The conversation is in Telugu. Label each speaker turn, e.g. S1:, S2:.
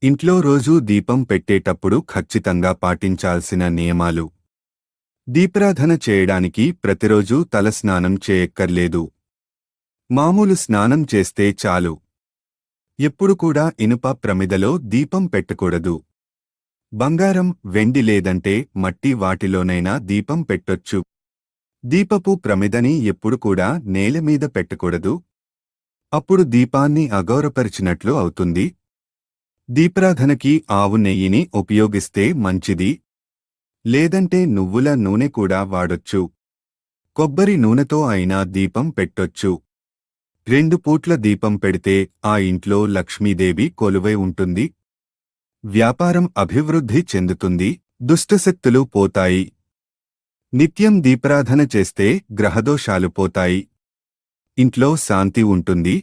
S1: ఇంట్లో రోజూ దీపం పెట్టేటప్పుడు ఖచ్చితంగా పాటించాల్సిన నియమాలు. దీపారాధన చేయడానికి ప్రతిరోజూ తలస్నానం చేయక్కర్లేదు. మామూలు స్నానం చేస్తే చాలు. ఎప్పుడు కూడా ఇనుప ప్రమిదలో దీపం పెట్టకూడదు. బంగారం, వెండి లేదంటే మట్టి వాటిలోనైనా దీపం పెట్టొచ్చు. దీపపు ప్రమిదని ఎప్పుడు కూడా నేలమీద పెట్టకూడదు. అప్పుడు దీపాన్ని అగౌరవపరిచినట్లు అవుతుంది. దీపారాధనకి ఆవు నెయ్యిని ఉపయోగిస్తే మంచిది. లేదంటే నువ్వుల నూనె కూడా వాడొచ్చు. కొబ్బరి నూనెతో అయినా దీపం పెట్టొచ్చు. 2 పూట్ల దీపం పెడితే ఆ ఇంట్లో లక్ష్మీదేవి కొలువై ఉంటుంది. వ్యాపారం అభివృద్ధి చెందుతుంది. దుష్టశక్తులు పోతాయి. నిత్యం దీపారాధన చేస్తే గ్రహదోషాలు పోతాయి. ఇంట్లో శాంతి ఉంటుంది.